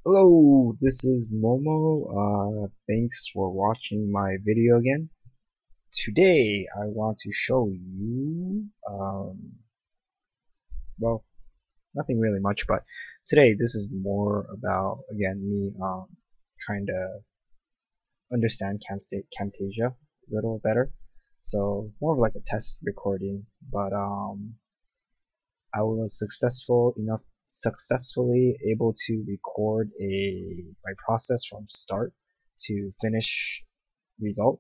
Hello, this is Momo. Thanks for watching my video again. Today, I want to show you, well, nothing really much, but today this is more about, again, me trying to understand Camtasia a little better. So, more of like a test recording, but I was successfully able to record my process from start to finish result.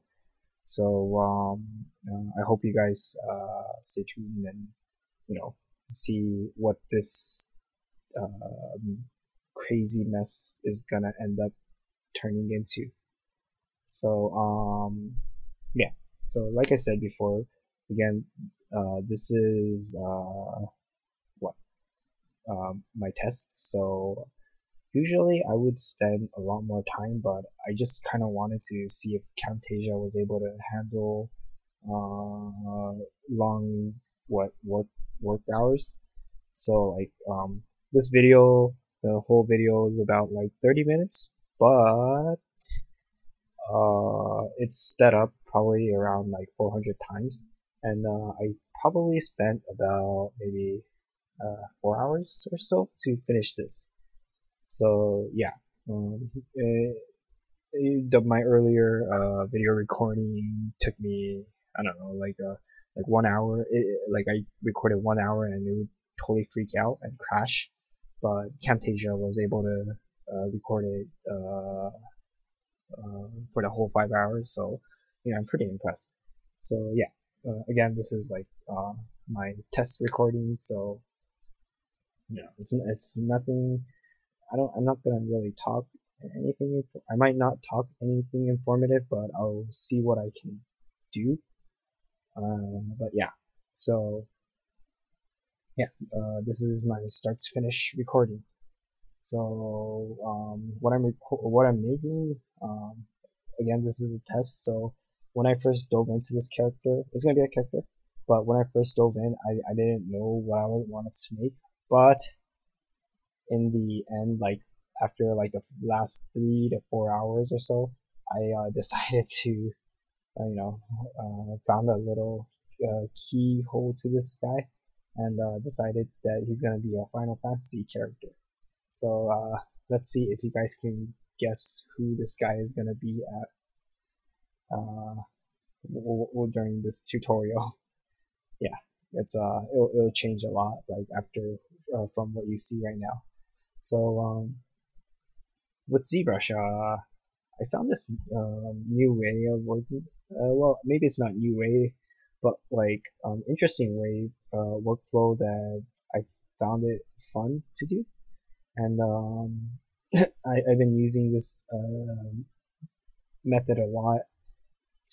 So I hope you guys stay tuned and see what this crazy mess is gonna end up turning into. So yeah. So like I said before, again, this is what my tests. So usually I would spend a lot more time, but I just kind of wanted to see if Camtasia was able to handle long work hours. So like this video, the whole video is about like 30 minutes, but it's sped up probably around like 400 times, and I probably spent about maybe 4 hours or so to finish this. So yeah, um, uh, my earlier video recording took me, I don't know, like 1 hour. Like I recorded 1 hour and it would totally freak out and crash, but Camtasia was able to record it for the whole 5 hours. So I'm pretty impressed. So yeah, again, this is like my test recording. So it's nothing. I'm not gonna really talk anything. I might not talk anything informative, but I'll see what I can do. But yeah, so yeah, this is my start to finish recording. So what I'm making, again, this is a test. So when I first dove into this character, it's gonna be a character. But when I first dove in, I didn't know what I wanted to make. But in the end, like after like the last 3 to 4 hours or so, I decided to, found a little keyhole to this guy, and decided that he's gonna be a Final Fantasy character. So let's see if you guys can guess who this guy is gonna be at during this tutorial. Yeah, it'll change a lot like after from what you see right now. So with ZBrush, I found this new way of working. Well, maybe it's not new way, but like interesting way workflow that I found it fun to do, and I've been using this method a lot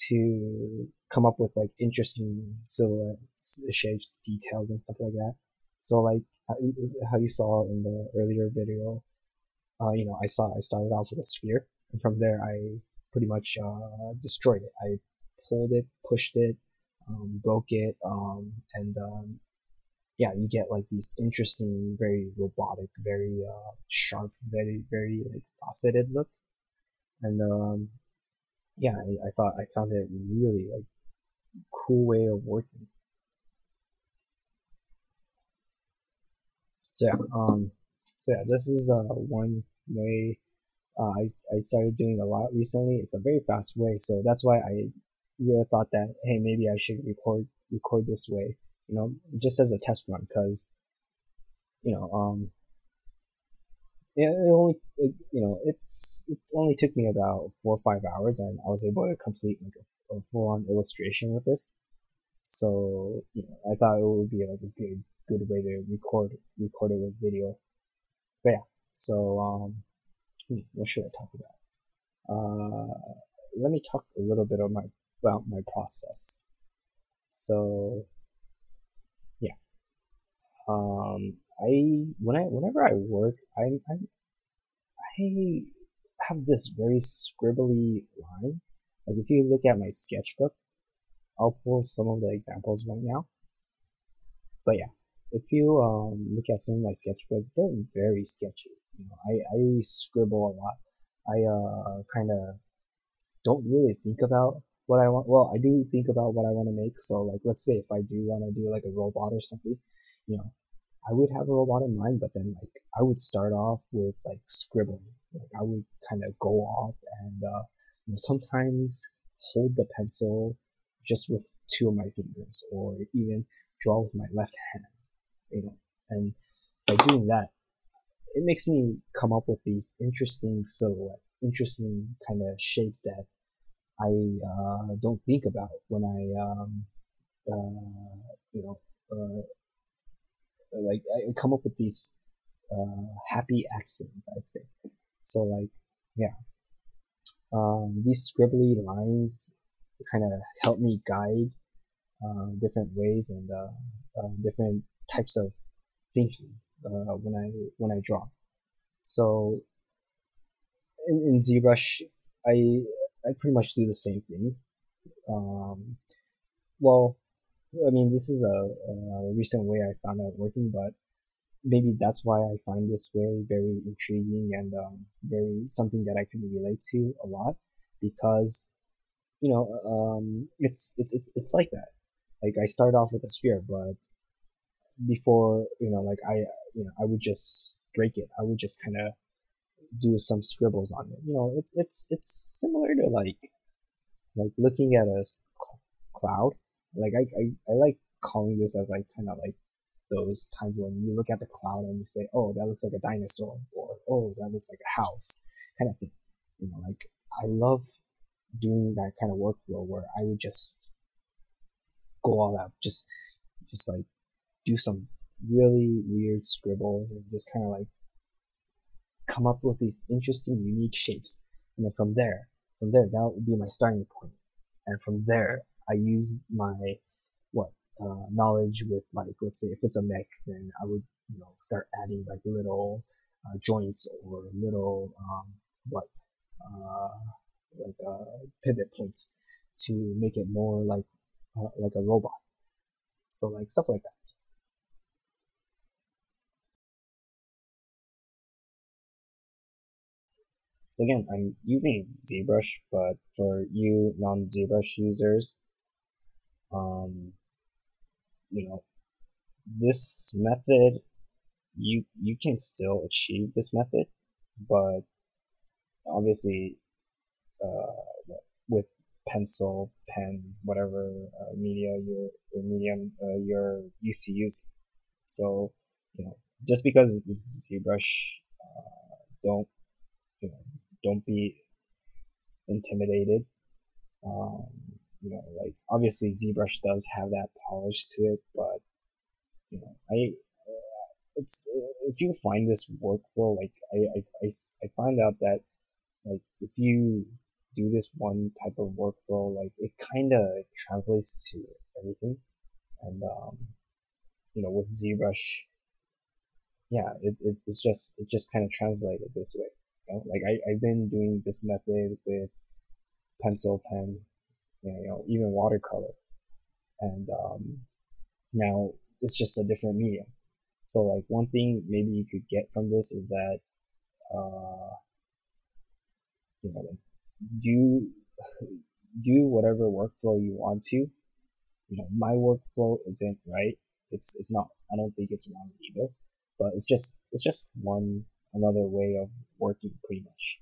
to come up with like interesting silhouettes, shapes, details, and stuff like that. So like how you saw in the earlier video, I started off with a sphere, and from there I pretty much destroyed it. I pulled it, pushed it, broke it, and yeah, you get like these interesting, very robotic, very sharp, very like faceted look. And yeah, I thought I found it really like cool way of working. So yeah, this is one way I started doing a lot recently. It's a very fast way, so that's why I really thought that hey, maybe I should record this way, just as a test run, because you know it only it only took me about 4 or 5 hours, and I was able to complete like a full-on illustration with this. So I thought it would be like a good way to record it with video. But yeah, so what should I talk about? Let me talk a little bit about my process. So yeah, whenever I work, I have this very scribbly line. Like if you look at my sketchbook, I'll pull some of the examples right now. But yeah, if you look at some of my sketchbook, they're very sketchy. I scribble a lot. I kind of don't really think about what I want. Well, I do think about what I want to make. So like, let's say if I do want to do like a robot or something, you know, I would have a robot in mind, but then like I would start off with like scribbling. Like I would kind of go off and sometimes hold the pencil just with two of my fingers, or even draw with my left hand. And by doing that, it makes me come up with these interesting silhouette, interesting kind of shape that I don't think about when I you know uh, like I come up with these happy accidents, I'd say. So like, yeah, these scribbly lines kind of help me guide different ways and different types of thinking when I draw. So in ZBrush, I I pretty much do the same thing. Um, well, I mean, this is a recent way I found out working, but maybe that's why I find this way very intriguing and very something that I can relate to a lot, because it's like that. Like I start off with a sphere, but before like I would just break it. I would just kind of do some scribbles on it. It's similar to like looking at a cloud. Like I like calling this as like kind of like those times when you look at the cloud and you say, oh, that looks like a dinosaur, or oh, that looks like a house, kind of thing. Like I love doing that kind of workflow where I would just go all out, just like do some really weird scribbles and just kind of like come up with these interesting, unique shapes. And then from there, that would be my starting point. And from there, I use my what knowledge with, like, let's say if it's a mech, then I would start adding like little joints or little what uh, pivot points to make it more like a robot. So like stuff like that. So again, I'm using ZBrush, but for you non-ZBrush users, um, you know, this method, you can still achieve this method, but obviously, with pencil, pen, whatever medium you're used to using. So, just because it's ZBrush, don't you know, don't be intimidated. Um, like obviously ZBrush does have that polish to it, but I it's if you find this workflow, like I find out that like if you do this one type of workflow, like it kind of translates to everything. And with ZBrush, yeah, it's just kind of translated this way. Like I've been doing this method with pencil, pen, even watercolor, and now it's just a different medium. So like one thing maybe you could get from this is that uh, like do do whatever workflow you want to. My workflow isn't right. It's not. I don't think it's wrong either. But it's just another way of working pretty much.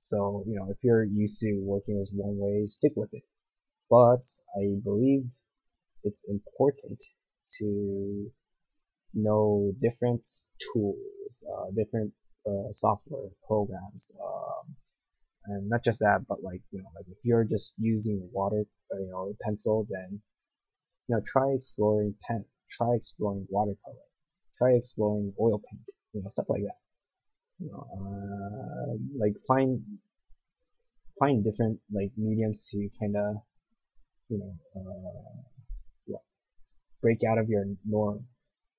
So if you're used to working as one way, stick with it. But I believe it's important to know different tools, different software programs, and not just that, but like like if you're just using water, pencil, then try exploring pen, try exploring watercolor, try exploring oil paint, stuff like that. Like find different like mediums to kind of you know what, break out of your norm.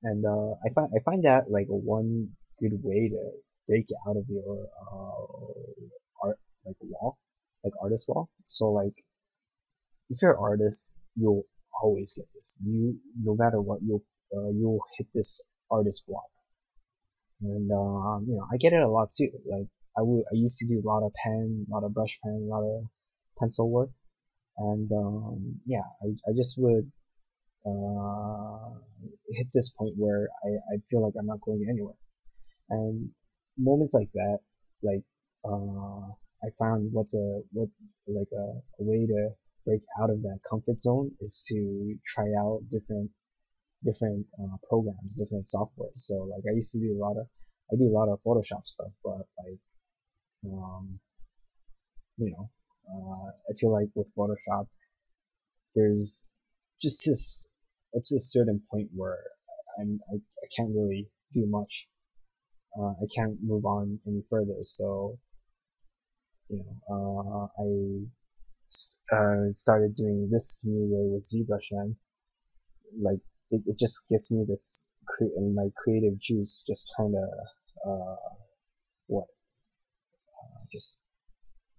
And I find that like one good way to break out of your art like wall, like artist wall. So like if you're an artist, you'll always get this. No matter what, you'll hit this artist block. and you know, I get it a lot too. Like I used to do a lot of pen, a lot of brush pen, a lot of pencil work, and yeah, I just would uh, hit this point where I feel like I'm not going anywhere. And moments like that, like I found what like a way to break out of that comfort zone is to try out different programs, different software. So like I do a lot of Photoshop stuff, but like um, you know, I feel like with Photoshop, there's just this up to a certain point where I can't really do much. I can't move on any further. So you know, I started doing this new way with ZBrush, and like it just gives me this my creative juice just kind of what just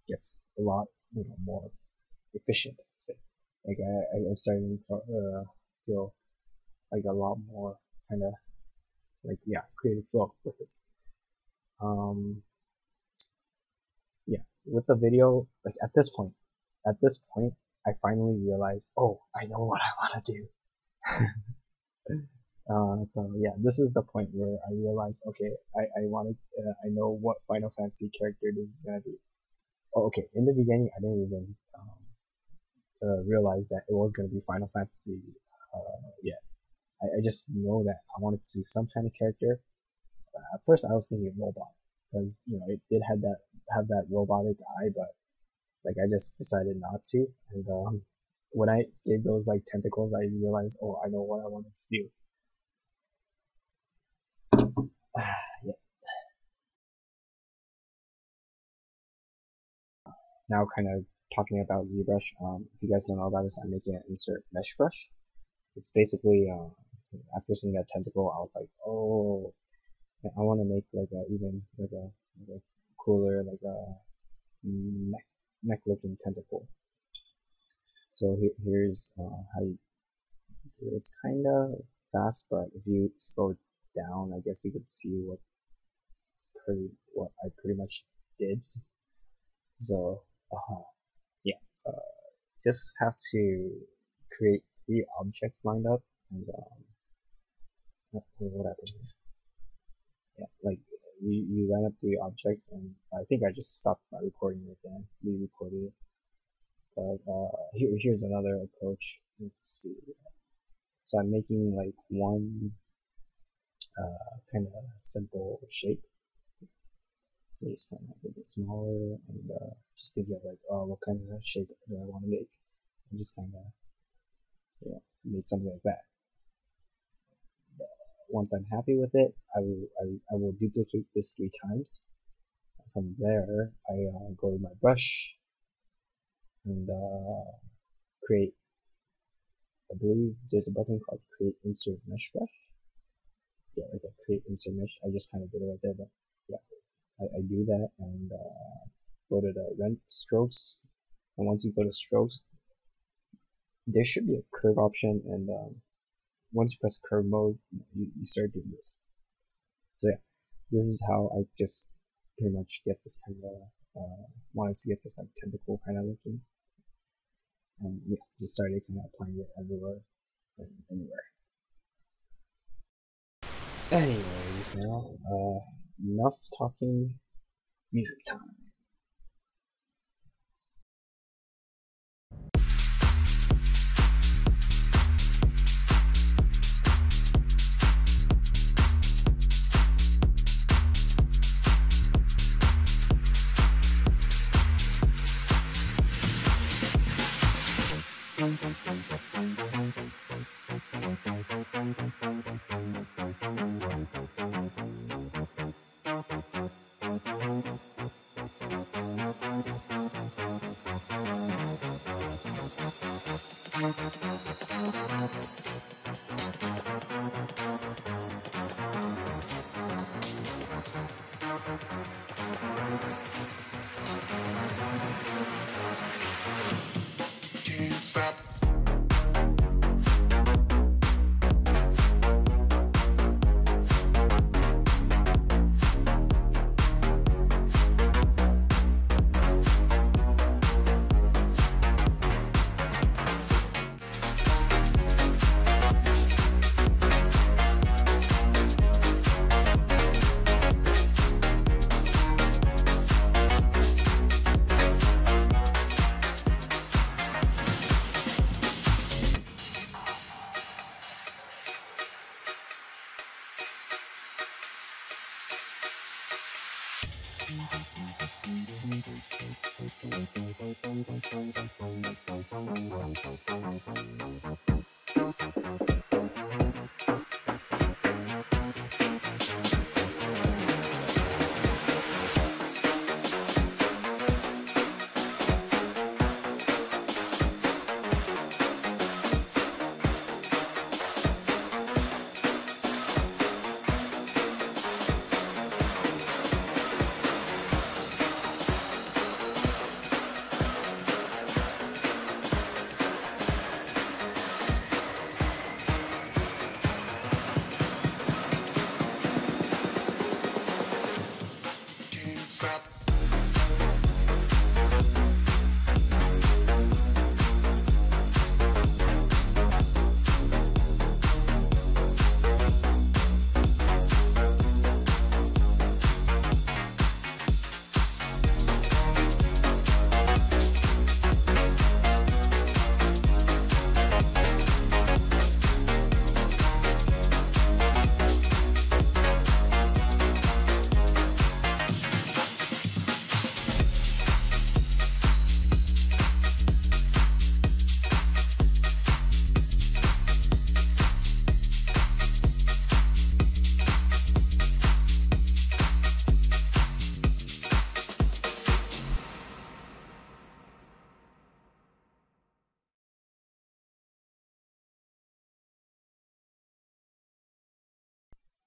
gets a lot more efficient. I'd say. Like I'm starting to feel like a lot more kind of like yeah creative flow with this. Um, yeah, with the video, like at this point, I finally realized, oh, I know what I want to do. So yeah, this is the point where I realized, okay, I know what Final Fantasy character this is gonna be. Oh, okay, in the beginning, I didn't even realize that it was gonna be Final Fantasy. Yeah, I just know that I wanted to do some kind of character. At first, I was thinking robot because you know it did have that robotic eye, but like I just decided not to. And when I did those like tentacles, I realized, oh, I know what I wanted to do. Yeah. Now, kind of talking about ZBrush. If you guys don't know about this, I'm making an insert mesh brush. It's basically after seeing that tentacle, I was like, oh, I want to make like a even like a cooler like a neck looking tentacle. So here's how you do it. It's kind of fast, but if you slow it down, I guess you could see what I pretty much did. So yeah, just have to create 3 objects lined up, and what happened here? Yeah, like you line up 3 objects, and I think I just stopped my recording it then, re-recorded it. But here's another approach. Let's see. So I'm making like one kind of simple shape. So just kind of make it smaller, and just thinking of like, oh, what kind of shape do I want to make? And just kind of, you know, made something like that. Once I'm happy with it, I will duplicate this 3 times. From there, I go to my brush and create. I believe there's a button called Create Insert Mesh Brush. Yeah, like a Create Insert Mesh. I just kind of did it right there, but yeah, I do that and go to the rend strokes. And once you go to strokes, there should be a curve option, and once you press curve mode, you start doing this. So yeah, this is how I just pretty much get this kind of wanted to get this like tentacle kind of looking, and yeah, just started kind of applying it everywhere and anywhere. Anyways, now enough talking. Music time. Can't stop.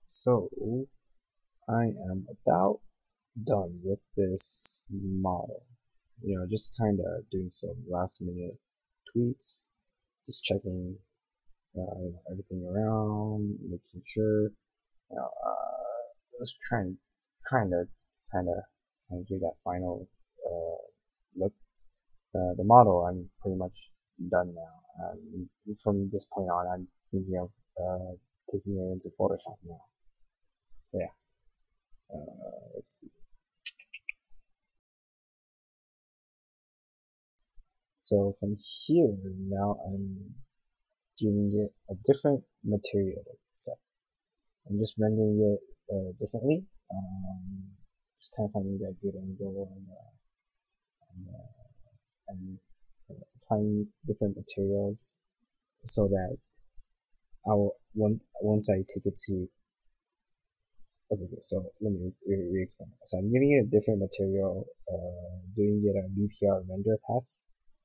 So I am about done with this model. Just kind of doing some last minute tweaks, just checking everything around, making sure. Just trying to kind of give that final look. The model I'm pretty much done now. From this point on, I'm thinking of taking it into Photoshop now. So yeah, let's see. So from here, now I'm giving it a different material set. I'm just rendering it differently. Just kind of finding that good angle and applying different materials so that once I take it to okay, so let me re-explain. So I'm giving it a different material, doing it a BPR render pass,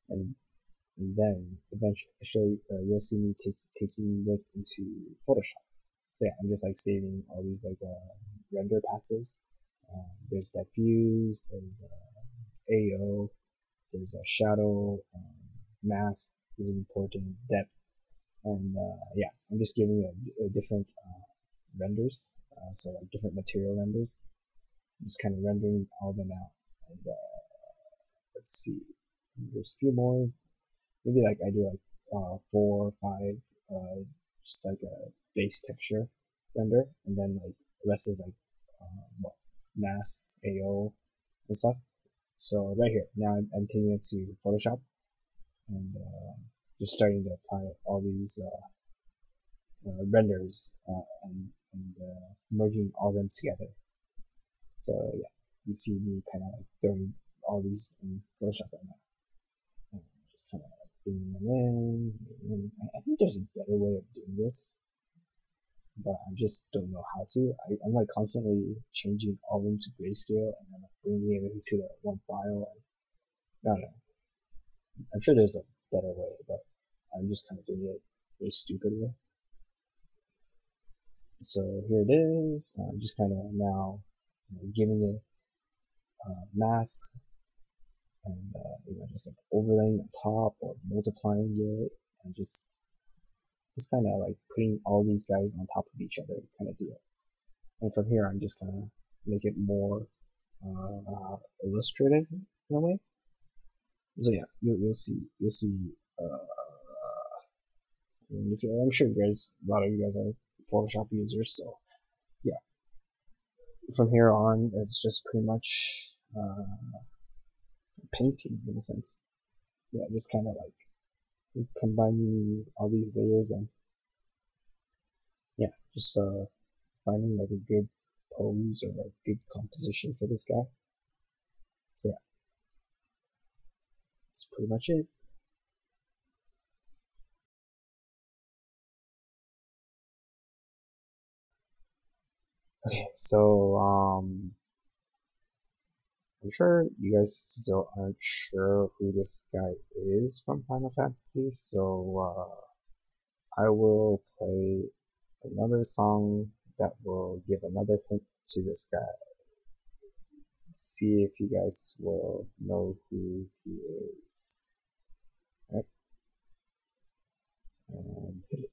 and then eventually you'll see me taking this into Photoshop. So yeah, I'm just like saving all these like render passes. There's diffuse, there's AO, there's a shadow, mask is important, depth, and yeah, I'm just giving a different renders, so like different material renders. I'm just kind of rendering all of them out. And let's see, there's a few more. Maybe like I do like 4 or 5, just like a base texture render, and then like the rest is like what, mass, AO, and stuff. So right here, now I'm taking it to Photoshop and just starting to apply all these renders and merging all them together. So yeah, you see me kind of like throwing all these in Photoshop right now. And just kind of like bringing them in. I think there's a better way of doing this, but I just don't know how to. I'm like constantly changing all into grayscale and then like bringing it into the one file. And I don't know. I'm sure there's a better way, but I'm just kind of doing it very stupid way. So here it is. I'm just kind of now giving it masks and just like overlaying on top or multiplying it and just kind of like putting all these guys on top of each other kind of deal. And from here, I'm just gonna make it more illustrative in a way. So yeah, you'll see I'm sure a lot of you guys are Photoshop users, so yeah. From here on, it's just pretty much painting in a sense. Yeah, just kind of like combining all these layers and yeah, just finding like a good pose or a good composition for this guy. that's pretty much it. Okay, so I'm sure you guys still aren't sure who this guy is from Final Fantasy, so I will play another song that will give another hint to this guy. See if you guys will know who he is. Alright, and hit it.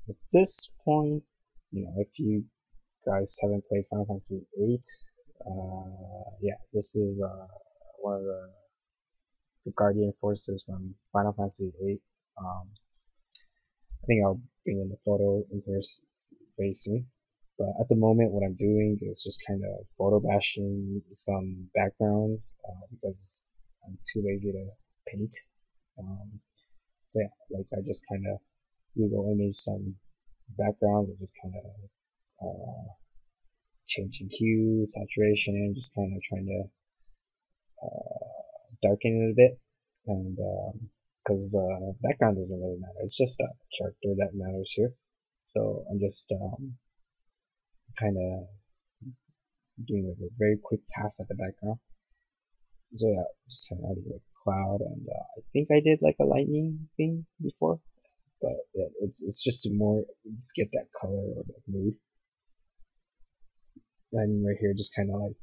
At this point, if you guys haven't played Final Fantasy VIII, yeah, this is one of the Guardian forces from Final Fantasy VIII. I think I'll bring in the photo in here very soon. But at the moment, what I'm doing is just kind of photo bashing some backgrounds because I'm too lazy to paint. So yeah, like I just kind of Google image some backgrounds and just kind of changing hue, saturation, just kind of trying to darken it a bit. And because background doesn't really matter, it's just a character that matters here. So I'm just kind of doing like a very quick pass at the background. So yeah, just kind of adding like a cloud, and I think I did like a lightning thing before, but yeah, it's just to more just get that color or that mood. And right here, just kind of like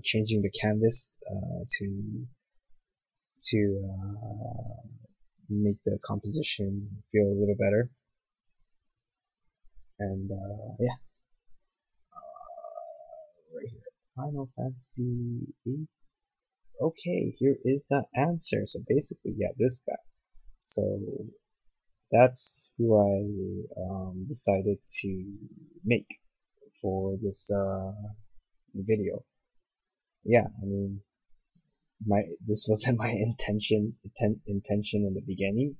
changing the canvas to make the composition feel a little better. And yeah, right here, Final Fantasy 8. okay, here is the answer. So basically, yeah, this guy. So that's who I decided to make for this video. Yeah, I mean, this wasn't my intention in the beginning,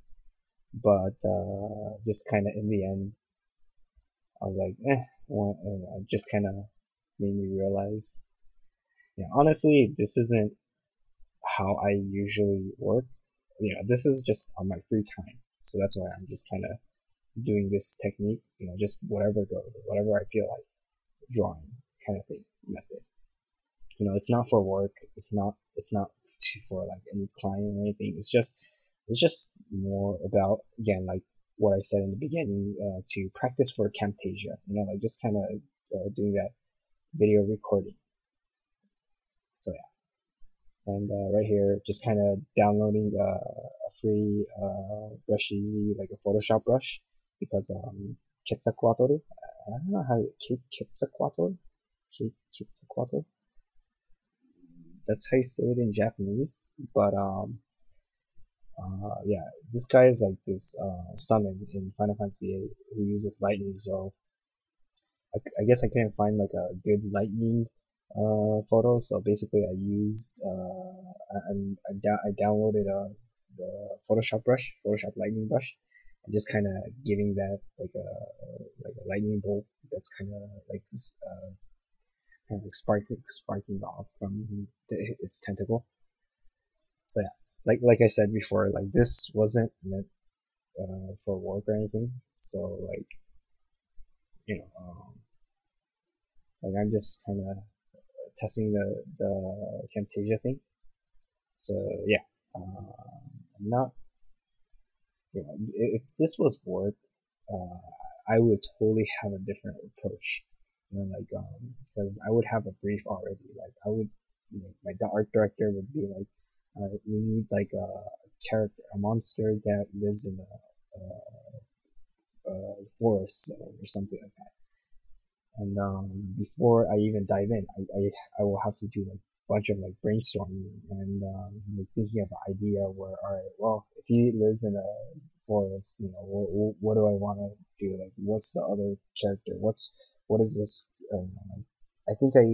but just kind of in the end, I was like, just kind of made me realize, yeah, honestly, this isn't how I usually work. This is just on my free time, so that's why I'm just kind of doing this technique. Just whatever goes, whatever I feel like drawing, kind of thing, method. It's not for work. It's not for like any client or anything. It's just more about, again, like what I said in the beginning, to practice for Camtasia. Like just kind of doing that video recording. So yeah, and right here, just kind of downloading a free brush, easy like a Photoshop brush, because Quetzalcoatl. I don't know how Quetzalcoatl. Quetzalcoatl. That's how you say it in Japanese. But yeah, this guy is like this summon in Final Fantasy VIII who uses lightning. So I guess I couldn't find like a good lightning photo. So basically, I used I downloaded the Photoshop lightning brush, and just kind of giving that like a lightning bolt that's kind of like this kind of like sparking off from its tentacle. So yeah, like I said before, like this wasn't meant for work or anything. So you know, um, like I'm just kind of testing the Camtasia thing. So yeah, I'm not, if this was work, uh, I would totally have a different approach. Because I would have a brief already. Like I would, like the art director would be like, we need like a character, a monster that lives in a forest zone or something like that. And before I even dive in, I will have to do like a bunch of like brainstorming and like thinking of an idea where, all right, well, if he lives in a forest, what do I want to do? Like, what's the other character? What is this? Like, I think I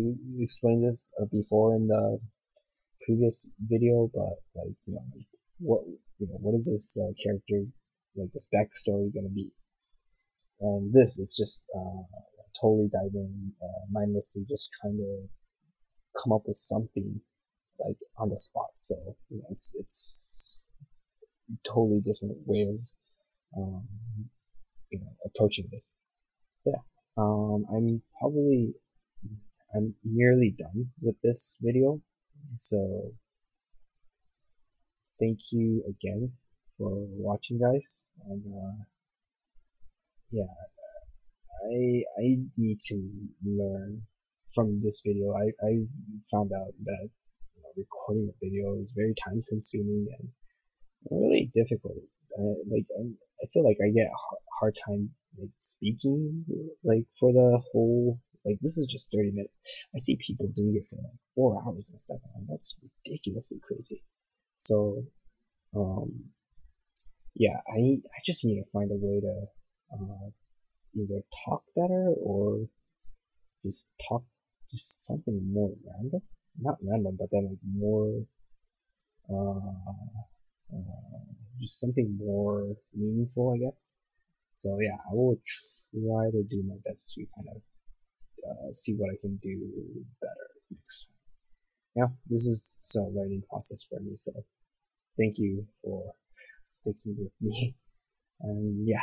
explained this before in the previous video, but like, what, what is this character, like this backstory gonna be? And this is just totally dive in mindlessly, just trying to come up with something like on the spot. So it's totally different way of um, approaching this. Yeah, I'm nearly done with this video. So thank you again for watching, guys. And yeah, I need to learn from this video. I found out that recording a video is very time consuming and really difficult. I feel like I get a hard time like speaking like for the whole, like this is just 30 minutes. I see people doing it for like 4 hours and stuff, and that's ridiculously crazy. So um yeah, I just need to find a way to either talk better or just talk just something more random. Not random, but then like more uh, just something more meaningful, I guess. So yeah, I will try to do my best to kind of see what I can do better next time. Yeah, this is still a learning process for me, so thank you for sticking with me. And yeah,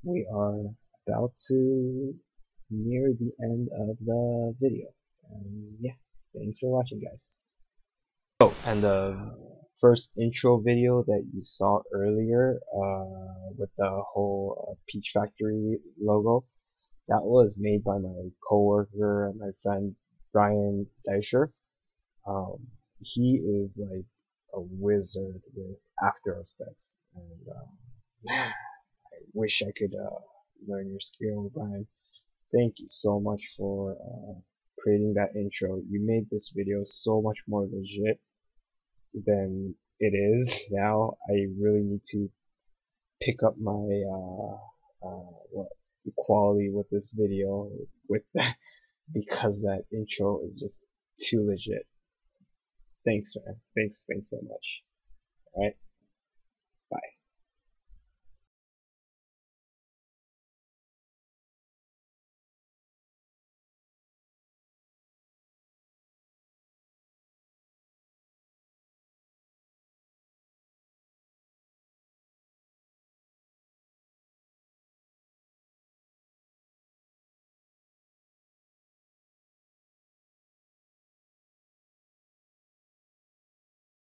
we are about to near the end of the video. And yeah, thanks for watching, guys. Oh, and the first intro video that you saw earlier, with the whole Peach Factory logo, that was made by my coworker and my friend Brian Deischer. He is like a wizard with After Effects, and man, I wish I could learn your skill, Brian. Thank you so much for creating that intro. You made this video so much more legit than it is now. I really need to pick up my what quality with this video with that because that intro is just too legit. Thanks, man. Thanks so much. Alright.